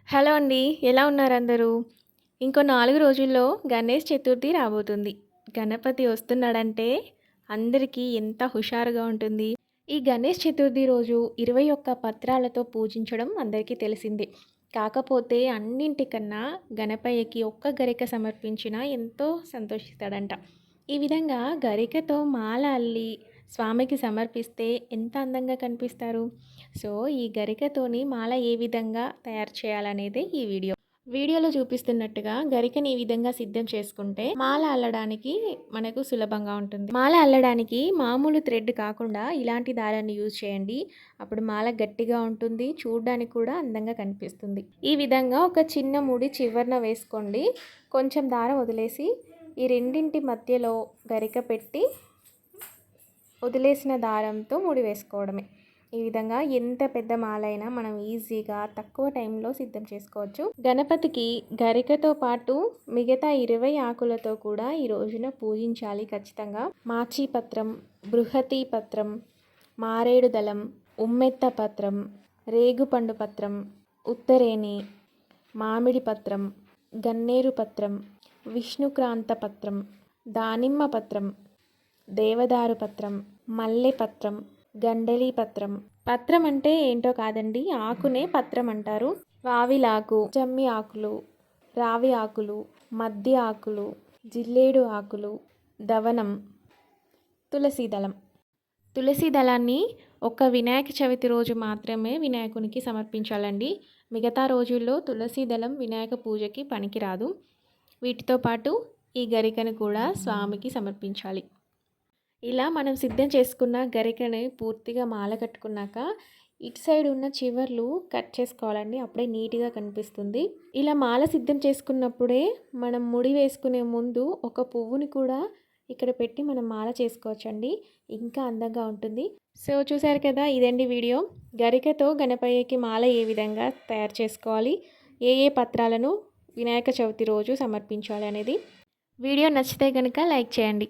Hello అండి. ఎలా ఉన్నారు అందరూ? ఇంకో 4 రోజుల్లో గణేష్ చతుర్థి రాబోతుంది. గణపతి వస్తున్నాడంటే అందరికీ ఎంత హుషారుగా ఉంటుంది. ఈ గణేష్ చతుర్థి రోజు 21 పత్రాలతో పూజించడం అందరికీ తెలిసిందే. కాకపోతే అన్నింటికన్నా గణపయ్యకి ఒక్క గరిక సమర్పించినా ఎంతో సంతోషిస్తాడంట. ఈ విధంగా గరికతో మాల అల్లి స్వామికి సమర్పిస్తే ఎంత అందంగా కనిపిస్తారు. సో, ఈ గరికతోని మాల ఏ విధంగా తయారు చేయాలనేదే ఈ వీడియో. వీడియోలో చూపిస్తున్నట్టుగా గరికని ఈ విధంగా సిద్ధం చేసుకుంటే మాల అల్లడానికి మనకు సులభంగా ఉంటుంది. మాల అల్లడానికి మామూలు థ్రెడ్ కాకుండా ఇలాంటి దారాన్ని యూజ్ చేయండి. అప్పుడు మాల గట్టిగా ఉంటుంది, చూడడానికి కూడా అందంగా కనిపిస్తుంది. ఈ విధంగా ఒక చిన్న ముడి చివరన వేసుకోండి. కొంచెం దారం వదిలేసి ఈ రెండింటి మధ్యలో గరిక పెట్టి వదిలేసిన దారంతో ముడి వేసుకోవడమే. ఈ విధంగా ఎంత పెద్ద మాలైనా మనం ఈజీగా తక్కువ టైంలో సిద్ధం చేసుకోవచ్చు. గణపతికి గరికతో పాటు మిగతా 20 ఆకులతో కూడా ఈ రోజున పూజించాలి ఖచ్చితంగా. మాచి పత్రం, బృహతి పత్రం, మారేడు దళం, ఉమ్మెత్త పత్రం, రేగుపండు పత్రం, ఉత్తరేణి, మామిడి పత్రం, గన్నేరు పత్రం, విష్ణుక్రాంత పత్రం, దానిమ్మ పత్రం, దేవదారు పత్రం, మల్లె పత్రం, గండలి పత్రం. పత్రం అంటే ఏంటో కాదండి, ఆకునే పత్రం అంటారు. వావిలాకు, జమ్మి ఆకులు, రావి ఆకులు, మద్ది ఆకులు, జిల్లేడు ఆకులు, దవనం, తులసి దళం. తులసి దళాన్ని ఒక వినాయక చవితి రోజు మాత్రమే వినాయకునికి సమర్పించాలండి. మిగతా రోజుల్లో తులసి దళం వినాయక పూజకి పనికిరాదు. వీటితో పాటు ఈ గరికను కూడా స్వామికి సమర్పించాలి. ఇలా మనం సిద్ధం చేసుకున్న గరికని పూర్తిగా మాల కట్టుకున్నాక ఇటు సైడ్ ఉన్న చివర్లు కట్ చేసుకోవాలండి. అప్పుడే నీట్గా కనిపిస్తుంది. ఇలా మాల సిద్ధం చేసుకున్నప్పుడే మనం ముడి వేసుకునే ముందు ఒక పువ్వుని కూడా ఇక్కడ పెట్టి మనం మాల చేసుకోవచ్చండి. ఇంకా అందంగా ఉంటుంది. సో చూసారు కదా, ఇదండి వీడియో. గరికతో గణపయ్యకి మాల ఏ విధంగా తయారు చేసుకోవాలి, ఏ ఏ పత్రాలను వినాయక చవితి రోజు సమర్పించాలి అనేది. వీడియో నచ్చితే కనుక లైక్ చేయండి.